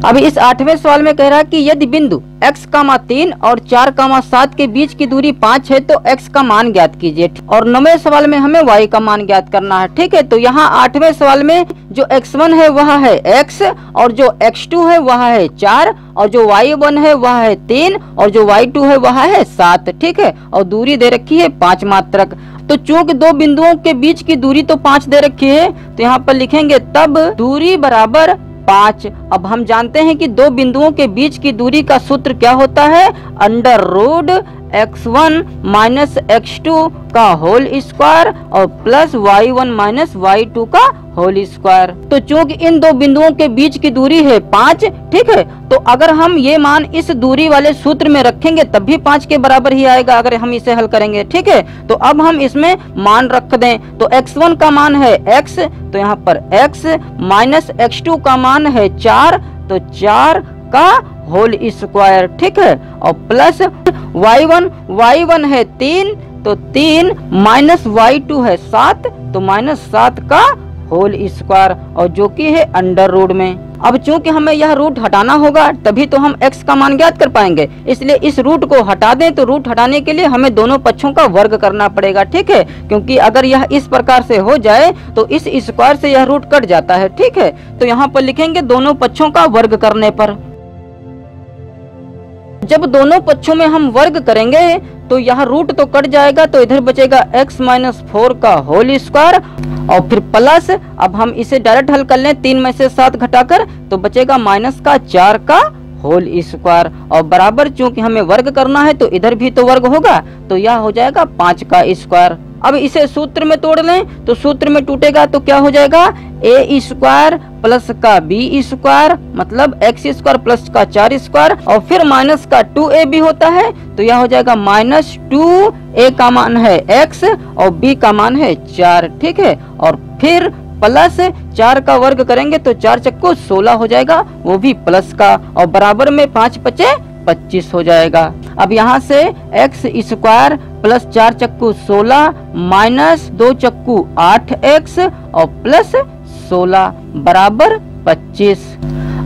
अब इस 8वें सवाल में कह रहा है कि यदि बिंदु x, 3 और 4, 7 के बीच की दूरी 5 है तो x का मान ज्ञात कीजिए। और 9वें सवाल में हमें y का मान ज्ञात करना है। ठीक है, तो यहाँ 8वें सवाल में जो x1 है वह है x, और जो x2 है वह है 4, और जो y1 है वह है 3, और जो y2 है वह है 7। ठीक है, और दूरी दे रखी है 5 मात्रक। तो चूंकि दो बिंदुओं के बीच की दूरी तो 5 दे रखी है, तो यहाँ पर लिखेंगे तब दूरी बराबर 5। अब हम जानते हैं कि दो बिंदुओं के बीच की दूरी का सूत्र क्या होता है, under root x1 minus x2 का होल स्क्वायर और प्लस y1 माइनस y2 का होल स्क्वायर। तो चूंकि इन दो बिंदुओं के बीच की दूरी है 5, ठीक है, तो अगर हम ये मान इस दूरी वाले सूत्र में रखेंगे तब भी 5 के बराबर ही आएगा अगर हम इसे हल करेंगे। ठीक है, तो अब हम इसमें मान रख दें। तो x1 का मान है x, तो यहाँ पर x माइनस x2 का मान है 4, तो 4 का होल स्क्वायर। ठीक है, और प्लस y1 है 3, तो 3 माइनस y2 है 7, तो माइनस 7 का होल स्क्वायर, और जो कि है अंडर रूट में। अब चूंकि हमें यह रूट हटाना होगा तभी तो हम x का मान ज्ञात कर पाएंगे, इसलिए इस रूट को हटा दें। तो रूट हटाने के लिए हमें दोनों पक्षों का वर्ग करना पड़ेगा। ठीक है, क्योंकि अगर यह इस प्रकार से हो जाए तो इस स्क्वायर से यह रूट कट जाता है। ठीक है, तो यहाँ पर लिखेंगे दोनों पक्षों का वर्ग करने पर। जब दोनों पक्षों में हम वर्ग करेंगे तो यह रूट तो कट जाएगा, तो इधर बचेगा x माइनस 4 का होल स्क्वायर, और फिर प्लस, अब हम इसे डायरेक्ट हल कर लें 3 में से 7 घटाकर, तो बचेगा माइनस का 4 का होल स्क्वायर, और बराबर चूंकि हमें वर्ग करना है तो इधर भी तो वर्ग होगा, तो यह हो जाएगा 5 का स्क्वायर। अब इसे सूत्र में तोड़ लें, तो सूत्र में टूटेगा तो क्या हो जाएगा, a स्क्वायर प्लस का b स्क्वायर मतलब x स्क्वायर प्लस का 4 स्क्वायर, और फिर माइनस का 2a भी होता है, तो यह हो जाएगा माइनस 2a का मान है x और b का मान है 4। ठीक है, और फिर प्लस 4 का वर्ग करेंगे तो 4 चक्को 16 हो जाएगा, वो भी प्लस का, और बराबर में 5 पचे 25 हो जाएगा। अब यहाँ से x स्क्वायर प्लस 4 चक्कू 16 माइनस 2 चक्कू 8x और प्लस 16 बराबर 25।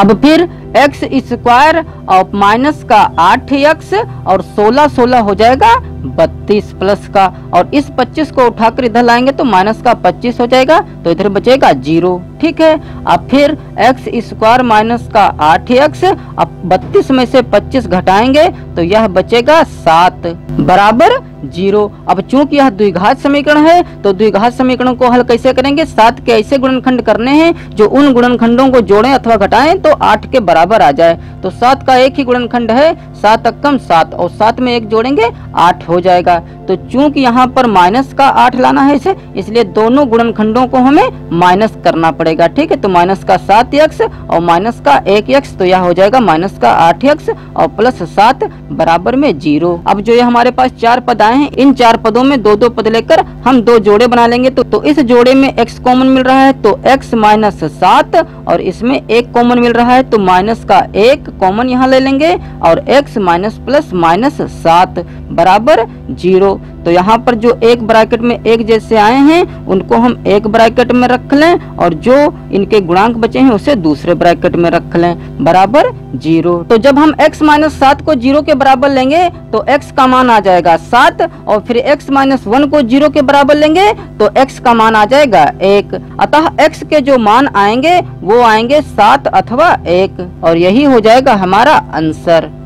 अब फिर x स्क्वायर और माइनस का 8x और 16 हो जाएगा 32 प्लस का, और इस 25 को उठाकर इधर लाएंगे तो माइनस का 25 हो जाएगा, तो इधर बचेगा 0। ठीक है, अब फिर x स्क्वायर माइनस का 8x, अब 32 में से 25 घटाएंगे तो यह बचेगा 7 बराबर 0। अब चूंकि यह द्विघात समीकरण है तो द्विघात समीकरण को हल कैसे करेंगे, 7 के ऐसे गुणनखंड करने हैं जो उन गुणनखंडों को जोड़ें अथवा घटाएं तो 8 के बराबर आ जाए। तो 7 का एक ही गुणनखंड है 7 अक्कम 7, और 7 में 1 जोड़ेंगे 8 हो जाएगा। तो चूंकि यहाँ पर माइनस का 8 लाना है इसे, इसलिए दोनों गुणनखंडों को हमें माइनस करना पड़ेगा। ठीक है, तो माइनस का 7x और माइनस का 1x, तो यह हो जाएगा माइनस का 8x और प्लस 7 बराबर में 0। अब जो ये हमारे पास 4 पद आए हैं, इन 4 पदों में 2-2 पद लेकर हम 2 जोड़े बना लेंगे। तो इस जोड़े में x कॉमन मिल रहा है तो x माइनस 7, और इसमें 1 कॉमन मिल रहा है तो माइनस का 1 कॉमन यहाँ ले लेंगे, और x माइनस प्लस माइनस 7 बराबर 0। तो यहाँ पर जो एक ब्रैकेट में एक जैसे आए हैं उनको हम एक ब्रैकेट में रख लें, और जो इनके गुणांक बचे हैं उसे दूसरे ब्रैकेट में रख लें बराबर 0। तो जब हम x माइनस 7 को 0 के बराबर लेंगे तो x का मान आ जाएगा 7, और फिर x माइनस 1 को 0 के बराबर लेंगे तो x का मान आ जाएगा 1। अतः x के जो मान आएंगे वो आएंगे 7 अथवा 1, और यही हो जाएगा हमारा आंसर।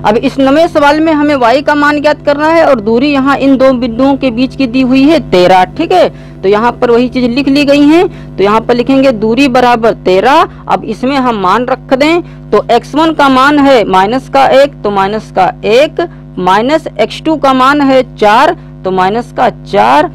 अब इस 9वें सवाल में हमें y का मान ज्ञात करना है, और दूरी यहाँ इन दो बिंदुओं के बीच की दी हुई है 13। ठीक है, तो यहाँ पर वही चीज लिख ली गई है, तो यहाँ पर लिखेंगे दूरी बराबर 13। अब इसमें हम मान रख दें, तो x1 का मान है माइनस का 1, तो माइनस का 1, माइनस x2 का मान है 4, तो माइनस का 4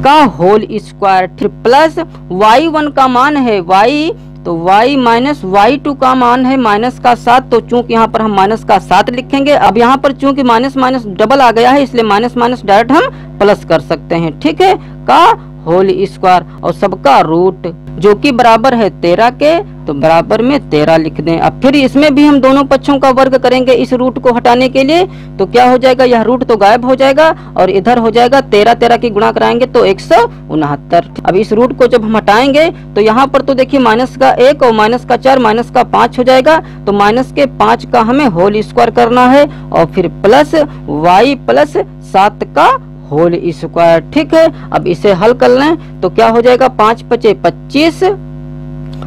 का होल स्क्वायर, फिर प्लस y1 का मान है y, तो y माइनस y2 का मान है माइनस का 7, तो चूंकि यहाँ पर हम माइनस का 7 लिखेंगे। अब यहाँ पर चूंकि माइनस माइनस डबल आ गया है, इसलिए माइनस माइनस डायरेक्ट हम प्लस कर सकते हैं। ठीक है, का होल स्क्वायर और सबका रूट जो कि बराबर है 13 के, तो बराबर में 13 लिख दें। अब फिर इसमें भी हम दोनों पक्षों का वर्ग करेंगे इस रूट को हटाने के लिए, तो क्या हो जाएगा, यह रूट तो गायब हो जाएगा और इधर हो जाएगा 13 की गुणा कराएंगे तो 169। अब इस रूट को जब हम हटाएंगे तो यहाँ पर तो देखिए माइनस का 1 और माइनस का 4 माइनस का 5 हो जाएगा, तो माइनस के 5 का हमें होल स्क्वायर करना है और फिर प्लस y प्लस 7 का होल स्क्वायर। ठीक है, अब इसे हल कर लें तो क्या हो जाएगा, 5 5 25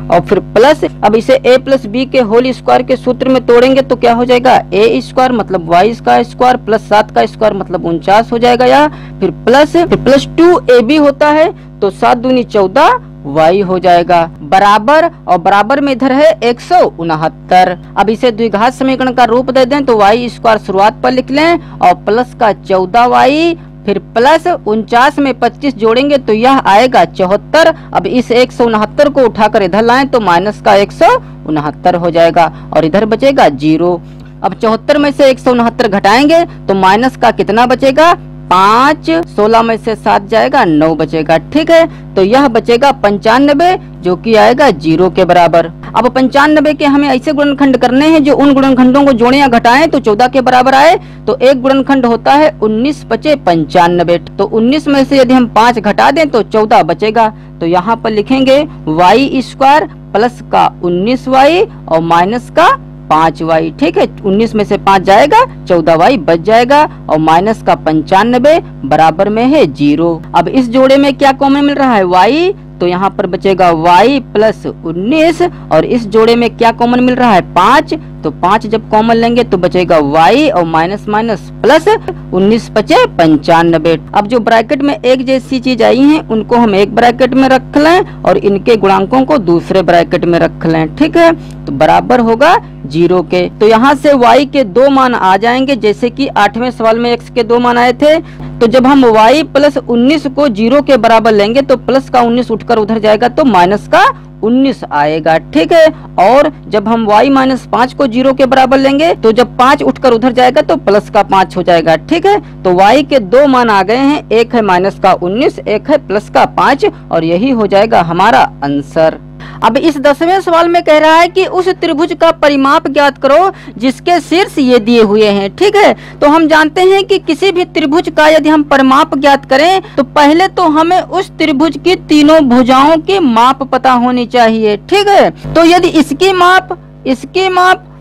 और फिर प्लस, अब इसे a प्लस बी के होल स्क्वायर के सूत्र में तोड़ेंगे तो क्या हो जाएगा, a स्क्वायर मतलब y का स्क्वायर प्लस 7 का स्क्वायर मतलब 49 हो जाएगा, या फिर प्लस 2ab होता है तो 7 दूनी 14 y हो जाएगा बराबर, और बराबर में इधर है 169। अब इसे द्विघात समीकरण का रूप दे दें तो y स्क्वायर शुरुआत पर लिख लें और प्लस का 14y फिर प्लस 49 में 25 जोड़ेंगे तो यह आएगा 74। अब इस 169 को उठाकर इधर लाएं तो माइनस का 169 हो जाएगा और इधर बचेगा 0। अब 74 में से 169 घटाएंगे तो माइनस का कितना बचेगा, 5, 16 में से 7 जाएगा 9 बचेगा। ठीक है, तो यह बचेगा 95 जो कि आएगा 0 के बराबर। अब 95 के हमें ऐसे गुणनखंड करने हैं जो उन गुणनखंडों को जोड़ें या घटाएं तो 14 के बराबर आए, तो एक गुणनखंड होता है 19 5 95, तो 19 में से यदि हम 5 घटा दें तो 14 बचेगा, तो यहाँ पर लिखेंगे y स्क्वायर प्लस का 19y और माइनस का 5y। ठीक है, 19 में से 5 जाएगा 14y बच जाएगा और माइनस का 95 बराबर में है 0। अब इस जोड़े में क्या कॉमन मिल रहा है, y, तो यहाँ पर बचेगा y प्लस 19 और इस जोड़े में क्या कॉमन मिल रहा है, 5, तो 5 जब कॉमन लेंगे तो बचेगा y और माइनस माइनस प्लस 19 5 95। अब जो ब्रैकेट में एक जैसी चीज आई हैं उनको हम एक ब्रैकेट में रख लें और इनके गुणांकों को दूसरे ब्रैकेट में रख लें। ठीक है, तो बराबर होगा 0 के। तो यहाँ से y के 2 मान आ जाएंगे जैसे कि 8वें सवाल में x के 2 मान आए थे, तो जब हम y प्लस 19 को 0 के बराबर लेंगे तो प्लस का 19 उठकर उधर जाएगा तो माइनस का 19 आएगा। ठीक है, और जब हम y माइनस 5 को 0 के बराबर लेंगे तो जब 5 उठकर उधर जाएगा तो प्लस का 5 हो जाएगा। ठीक है, तो y के 2 मान आ गए हैं, एक है माइनस का 19, एक है प्लस का 5 और यही हो जाएगा हमारा आंसर। अब इस 10वें सवाल में कह रहा है कि उस त्रिभुज का परिमाप ज्ञात करो जिसके शीर्ष ये दिए हुए हैं। ठीक है, तो हम जानते हैं कि किसी भी त्रिभुज का यदि हम परिमाप ज्ञात करें तो पहले तो हमें उस त्रिभुज की तीनों भुजाओं की माप पता होनी चाहिए। ठीक है, तो यदि इसकी माप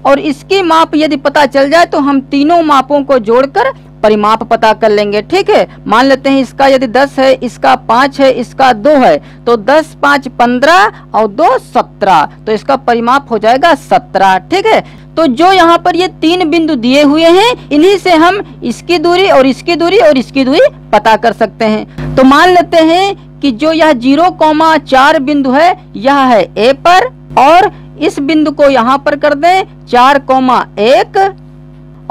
और इसकी माप यदि पता चल जाए तो हम तीनों मापों को जोड़कर परिमाप पता कर लेंगे। ठीक है, मान लेते हैं इसका यदि 10 है, इसका 5 है, इसका 2 है, तो 10 5 15 और 2 17, तो इसका परिमाप हो जाएगा 17। ठीक है, तो जो यहाँ पर ये 3 बिंदु दिए हुए हैं इन्हीं से हम इसकी दूरी और इसकी दूरी और इसकी दूरी पता कर सकते हैं। तो मान लेते हैं कि जो यह 0,4 बिंदु है यह है A पर, और इस बिंदु को यहाँ पर कर दें 4,1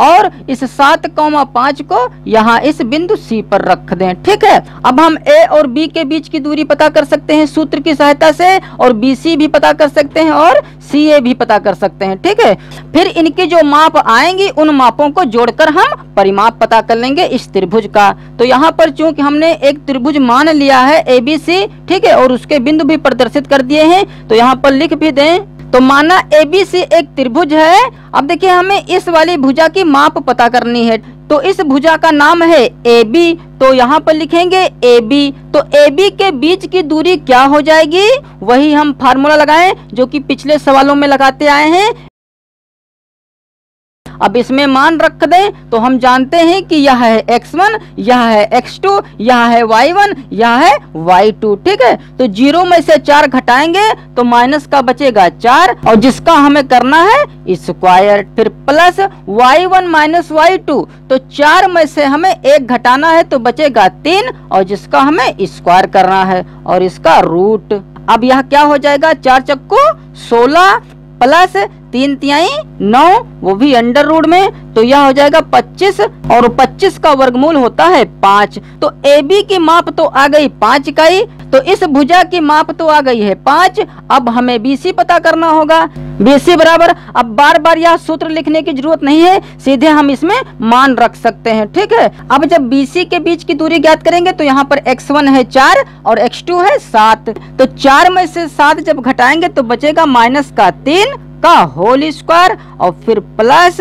और इस 7,5 को यहाँ इस बिंदु C पर रख दें। ठीक है, अब हम A और B के बीच की दूरी पता कर सकते हैं सूत्र की सहायता से, और BC भी पता कर सकते हैं और CA भी पता कर सकते हैं। ठीक है, फिर इनके जो माप आएंगी उन मापों को जोड़कर हम परिमाप पता कर लेंगे इस त्रिभुज का। तो यहाँ पर चूंकि हमने एक त्रिभुज मान लिया है ABC, ठीक है, और उसके बिंदु भी प्रदर्शित कर दिए हैं, तो यहाँ पर लिख भी दें। तो माना ABC एक त्रिभुज है। अब देखिए हमें इस वाली भुजा की माप पता करनी है, तो इस भुजा का नाम है AB, तो यहाँ पर लिखेंगे AB। तो AB के बीच की दूरी क्या हो जाएगी, वही हम फार्मूला लगाएं जो कि पिछले सवालों में लगाते आए हैं। अब इसमें मान रख दें तो हम जानते हैं कि यह है x1, यह है x2, यह है y1, यह है y2। ठीक है, तो 0 में से 4 घटाएंगे तो माइनस का बचेगा 4 और जिसका हमें करना है स्क्वायर, फिर प्लस y1 माइनस y2, तो 4 में से हमें 1 घटाना है तो बचेगा 3 और जिसका हमें स्क्वायर करना है और इसका रूट। अब यह क्या हो जाएगा, 4 चक्कू 16 प्लस 3 तिहाई 9, वो भी अंडर रूट में, तो यह हो जाएगा 25 और 25 का वर्गमूल होता है 5। तो AB की माप तो आ गई 5 इकाई, तो इस भुजा की माप तो आ गई है 5। अब हमें BC पता करना होगा। BC बराबर, अब बार बार यह सूत्र लिखने की जरूरत नहीं है, सीधे हम इसमें मान रख सकते हैं। ठीक है, अब जब BC के बीच की दूरी ज्ञात करेंगे तो यहाँ पर x1 है 4 और x2 है 7। तो 4 में से 7 जब घटाएंगे तो बचेगा -3 का होल स्क्वायर और फिर प्लस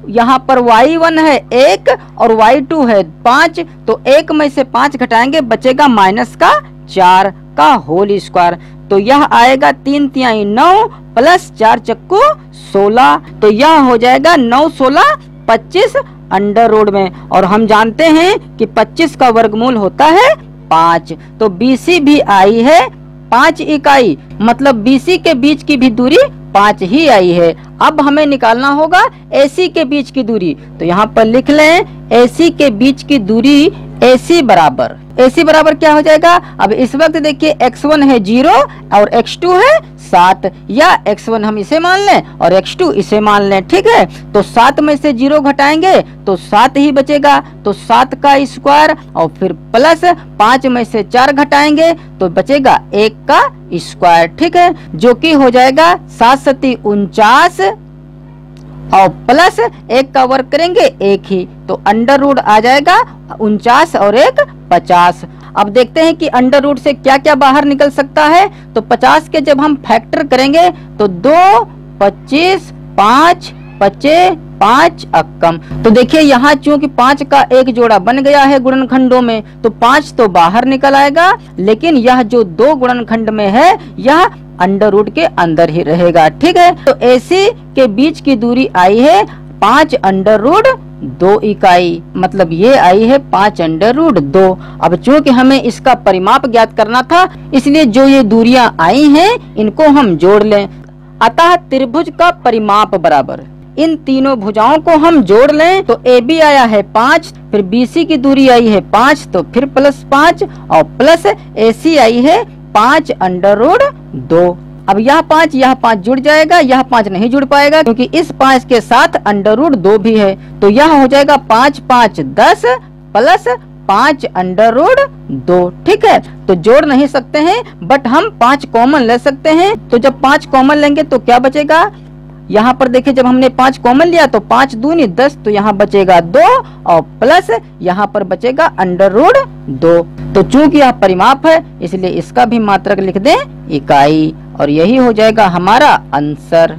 यहाँ पर y1 है 1 और y2 है 5। तो 1 में से 5 घटाएंगे बचेगा -4 का होल स्क्वायर। तो यह आएगा 3 तिहाई 9 प्लस 4 चक्कू 16। तो यह हो जाएगा 9 16 25 अंडर रूट में। और हम जानते हैं कि 25 का वर्गमूल होता है 5। तो BC भी आई है 5 इकाई, मतलब BC के बीच की भी दूरी 5 ही आई है। अब हमें निकालना होगा AC के बीच की दूरी। तो यहाँ पर लिख लें AC के बीच की दूरी AC बराबर क्या हो जाएगा। अब इस वक्त देखिए x1 है 0 और x2 है 7, या x1 हम इसे मान लें और x2 इसे मान लें। ठीक है, तो 7 में से 0 घटाएंगे तो 7 ही बचेगा। तो 7 का स्क्वायर और फिर प्लस 5 में से 4 घटाएंगे तो बचेगा 1 का स्क्वायर। ठीक है, जो कि हो जाएगा 7 सती 49 और प्लस 1 का वर्ग करेंगे 1 ही, तो अंडर रूट आ जाएगा 49 और 1 50। अब देखते हैं कि अंडर रूट से क्या क्या बाहर निकल सकता है। तो 50 के जब हम फैक्टर करेंगे तो 2 25 5 25 5 अक्कम। तो देखिए यहाँ चूंकि 5 का एक जोड़ा बन गया है गुणनखंडों में, तो 5 तो बाहर निकल आएगा, लेकिन यह जो 2 गुणनखंड में है यह अंडर रूट के अंदर ही रहेगा। ठीक है, तो AC के बीच की दूरी आई है 5 अंडर रूट 2 इकाई, मतलब ये आई है 5 अंडर रूट 2। अब चूंकि हमें इसका परिमाप ज्ञात करना था, इसलिए जो ये दूरियां आई हैं इनको हम जोड़ लें। अतः त्रिभुज का परिमाप बराबर इन तीनों भुजाओं को हम जोड़ लें। तो AB आया है 5, फिर BC की दूरी आई है 5, तो फिर प्लस 5 और प्लस AC आई है 5 अंडर रूट 2। अब यह 5 जुड़ जाएगा, यह 5 नहीं जुड़ पाएगा क्योंकि इस 5 के साथ अंडर रूट 2 भी है। तो यह हो जाएगा 5 5 10 प्लस 5 अंडर रूट 2। ठीक है, तो जोड़ नहीं सकते हैं बट हम 5 कॉमन ले सकते हैं। तो जब 5 कॉमन लेंगे तो क्या बचेगा, यहाँ पर देखिए जब हमने 5 कॉमन लिया तो 5 दूनी 10, तो यहाँ बचेगा 2 और प्लस यहाँ पर बचेगा अंडर रूट 2। तो चूंकि यह परिमाप है इसलिए इसका भी मात्रक लिख दें इकाई, और यही हो जाएगा हमारा आंसर।